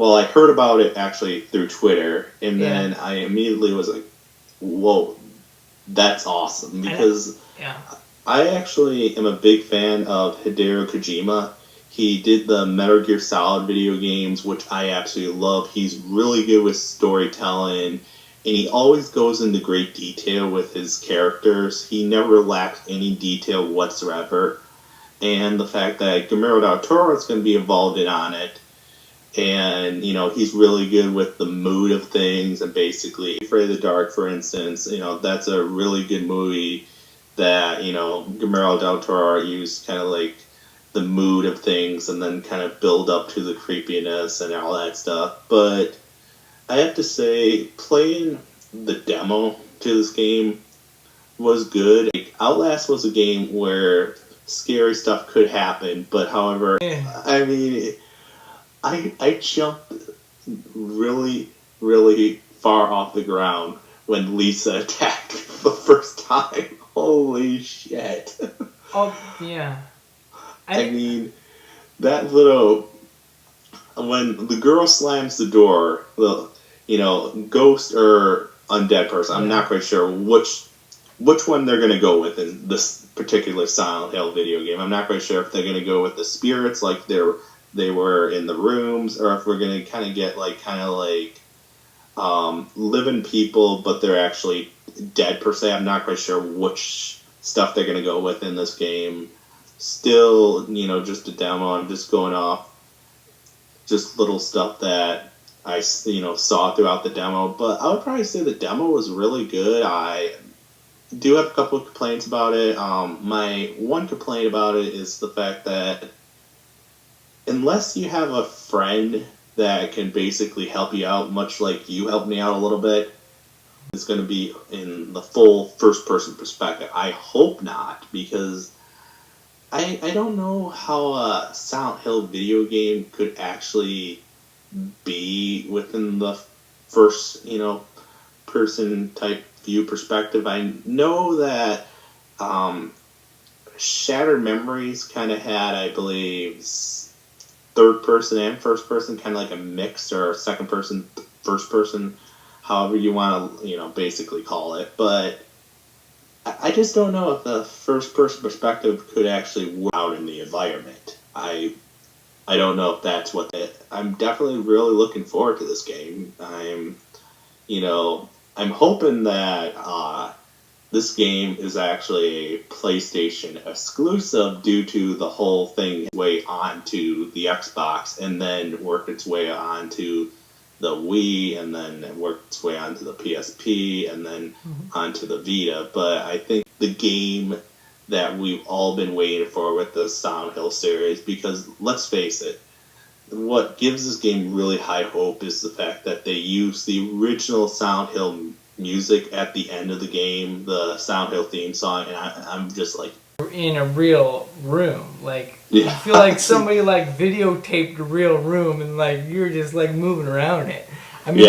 well, I heard about it actually through Twitter, and Yeah. then I immediately was like, "Whoa, that's awesome!" And Because yeah. I actually am a big fan of Hideo Kojima. He did the Metal Gear Solid video games, which I absolutely love. He's really good with storytelling, and he always goes into great detail with his characters. He never lacks any detail whatsoever. And the fact that Guillermo del Toro is going to be involved on it, and he's really good with the mood of things, and basically Afraid of the Dark, for instance, that's a really good movie that Guillermo del Toro used kind of like the mood of things and then kind of build up to the creepiness and all that stuff. But I have to say, playing the demo to this game was good. Like, Outlast was a game where scary stuff could happen, but however, Yeah. I mean, I jumped really, really far off the ground when Lisa attacked the first time. Holy shit. Oh yeah. I mean, that little... When the girl slams the door, the ghost or undead person, I'm not quite sure which one they're going to go with in this particular Silent Hill video game. I'm not quite sure if they're going to go with the spirits like they were in the rooms, or if we're going to kind of get living people, but they're actually dead per se. I'm not quite sure which stuff they're going to go with in this game. Still, just a demo. I'm just going off just little stuff that I saw throughout the demo. But I would probably say the demo was really good. I do have a couple of complaints about it. My one complaint about it is the fact that unless you have a friend that can basically help you out, much like you helped me out a little bit, it's going to be in the full first-person perspective. I hope not, because I don't know how a Silent Hill video game could actually be within the first, person type view perspective. I know that Shattered Memories kind of had, I believe, third person and first person, kind of like a mix, or second person, first person, however you want to, basically call it. But I just don't know if the first person perspective could actually work out in the environment. I don't know if that's what I'm definitely really looking forward to this game. I'm hoping that this game is actually a PlayStation exclusive due to the whole thing way onto the Xbox and then work its way onto the Wii and then work its way onto the PSP and then onto the Vita. But I think the game that we've all been waiting for with the Silent Hill series, because let's face it, what gives this game really high hope is the fact that they use the original Silent Hill music at the end of the game, the Silent Hill theme song, and I'm just like... In a real room. You feel like somebody videotaped a real room and you're just moving around it. I mean,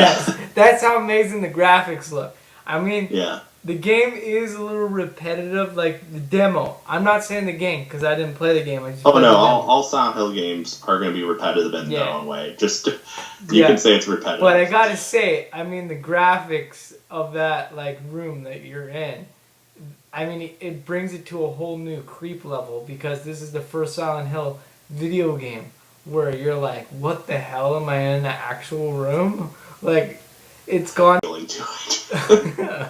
that's how amazing the graphics look. I mean, the game is a little repetitive, like the demo. I'm not saying the game, because I didn't play the game. All Silent Hill games are going to be repetitive in their own way. Just, you can say it's repetitive. But I gotta say, I mean, the graphics of that, room that you're in, I mean, it brings it to a whole new creep level, because this is the first Silent Hill video game where you're like, what the hell, am I in an actual room? It's gone... to it.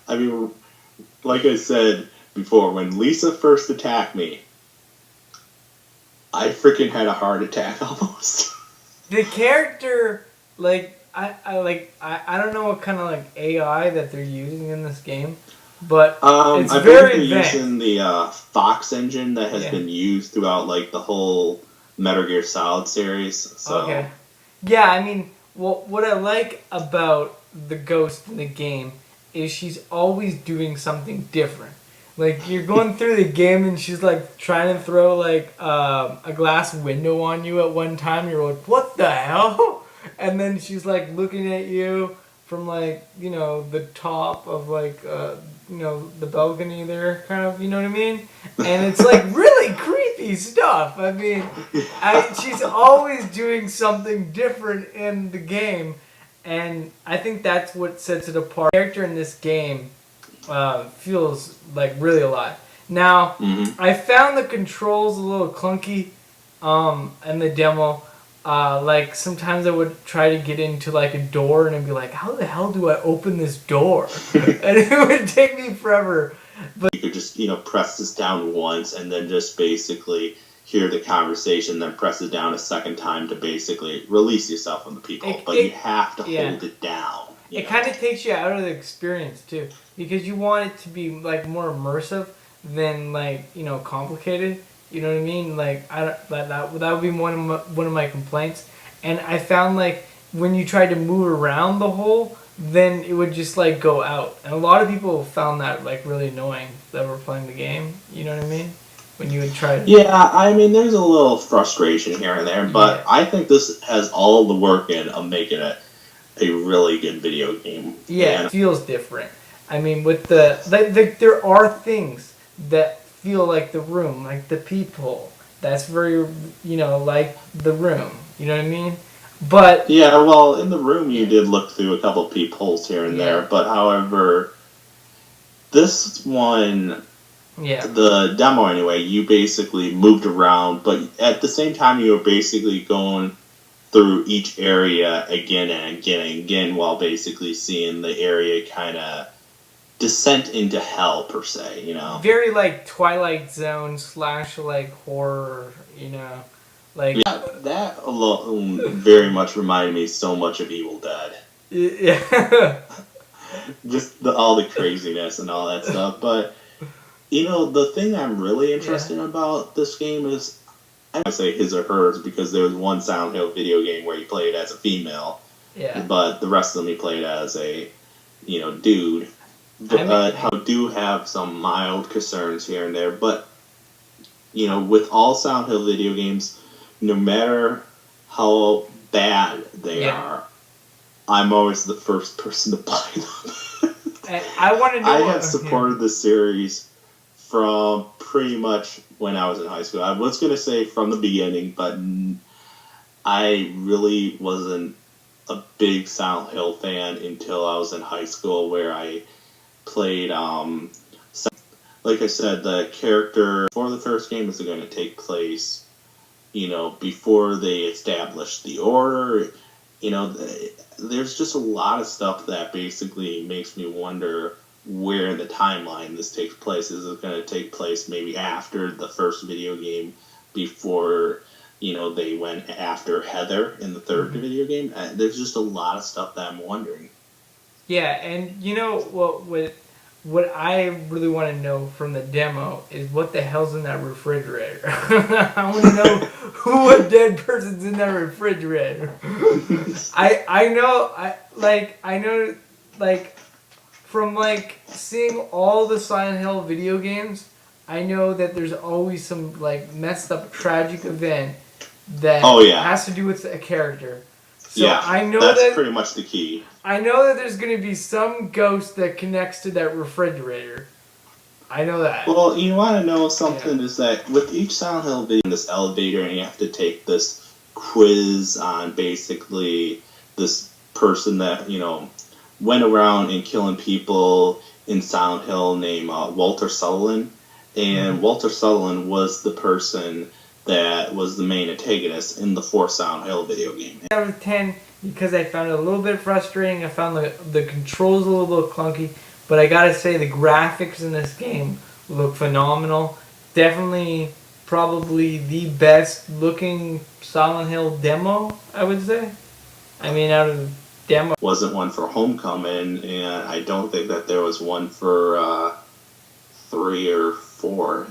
I mean, like I said before, when Lisa first attacked me, I freaking had a heart attack almost. The character, I don't know what kind of AI that they're using in this game, but it's very advanced. They're using the Fox engine that has been used throughout the whole Metal Gear Solid series. So. Okay. Yeah, I mean, what I like about the ghost in the game is she's always doing something different. You're going through the game and she's trying to throw a glass window on you at one time. You're like, what the hell? And then she's looking at you from like, you know, the top of like you know, the balcony there, kind of, you know what I mean? And it's like really creepy stuff. I mean, she's always doing something different in the game, and I think that's what sets it apart. The character in this game feels like really alive. Now, I found the controls a little clunky in the demo. Like sometimes I would try to get into like a door and I'd be like, how the hell do I open this door? And it would take me forever. But you could just, you know, press this down once and then just basically hear the conversation, then press it down a second time to basically release yourself from the people. But you have to hold it down. It kind of takes you out of the experience too, because you want it to be like more immersive than like, you know, complicated. You know what I mean? Like that would be one of my complaints. And I found like when you tried to move around the hole, then it would just like go out. And a lot of people found that like really annoying that were playing the game. You know what I mean? When you would try to... Yeah, I mean, there's a little frustration here and there, but I think this has all the work in of making it a really good video game. Yeah, it feels different. I mean, with there are things that feel like the room, like the peephole. That's very, you know, like the room. You know what I mean? But yeah, well, in the room you did look through a couple peepholes here and there, but however, this one, the demo anyway, you basically moved around, but at the same time you were basically going through each area again and again and again while basically seeing the area kind of descent into hell, per se, you know? Very, like, Twilight Zone / like, horror, you know? Like... Yeah, that alone very much reminded me so much of Evil Dead. Yeah. Just all the craziness and all that stuff. But, you know, the thing I'm really interested about this game is, I say his or hers, because there was one Silent Hill video game where you played as a female. Yeah. But the rest of them you played as a, you know, dude. But I do have some mild concerns here and there. But, you know, with all Silent Hill video games, no matter how bad they are, I'm always the first person to buy them. I want to know. I have supported the series from pretty much when I was in high school. I was going to say from the beginning, but I really wasn't a big Silent Hill fan until I was in high school, where I played, like I said, the character for the first game is going to take place, you know, before they establish the order. You know, there's just a lot of stuff that basically makes me wonder where in the timeline this takes place. Is it going to take place maybe after the first video game, before, you know, they went after Heather in the third video game? There's just a lot of stuff that I'm wondering. Yeah, and you know what I really want to know from the demo is what the hell's in that refrigerator. I want to know what dead person's in that refrigerator. I know from like seeing all the Silent Hill video games, I know that there's always some like messed up tragic event that has to do with a character. So I know that's pretty much the key. I know that there's going to be some ghost that connects to that refrigerator. I know that. Well, you want to know something is that with each Silent Hill video, in this elevator, and you have to take this quiz on basically this person that, you know, went around and killing people in Silent Hill named Walter Sutherland. And Walter Sutherland was the person that was the main antagonist in the fourth Silent Hill video game. Out of 10, because I found it a little bit frustrating. I found the controls a little bit clunky, but I gotta say the graphics in this game look phenomenal. Definitely, probably the best looking Silent Hill demo, I would say. I mean, out of demo. Wasn't one for Homecoming, and I don't think that there was one for 3 or 4.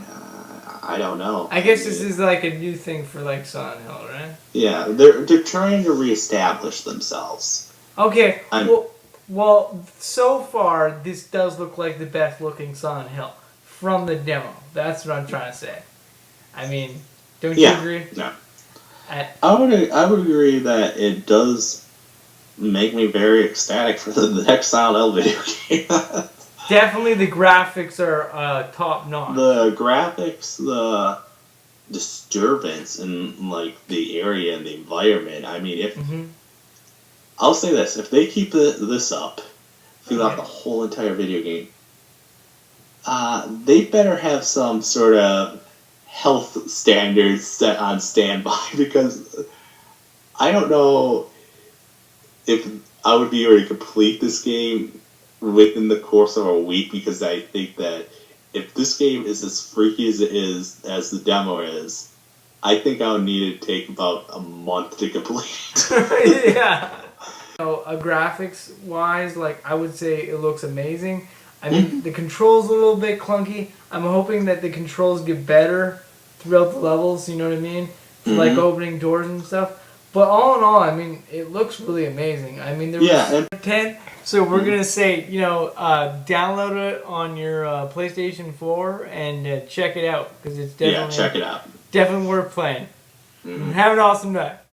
I don't know. I guess this is like a new thing for like Silent Hill, right? Yeah, they're trying to reestablish themselves. Okay, well, so far this does look like the best looking Silent Hill from the demo. That's what I'm trying to say. I mean, don't you agree? No. I would agree that it does make me very ecstatic for the next Silent Hill video game. Definitely the graphics are top notch. The graphics, the disturbance in like the area and the environment. I mean, if I'll say this, if they keep this up throughout the whole entire video game, they better have some sort of health standards set on standby, because I don't know if I would be able to complete this game within the course of a week, because I think that if this game is as freaky as it is, as the demo is, I think I would need to take about a month to complete. Yeah. So, graphics wise, like, I would say it looks amazing. I mean, the controls a little bit clunky. I'm hoping that the controls get better throughout the levels, you know what I mean? Like opening doors and stuff. But all in all, I mean, it looks really amazing. I mean, there was 10, so we're going to say, you know, download it on your PlayStation 4 and check it out, because it's definitely, check it out. Definitely worth playing. Have an awesome night.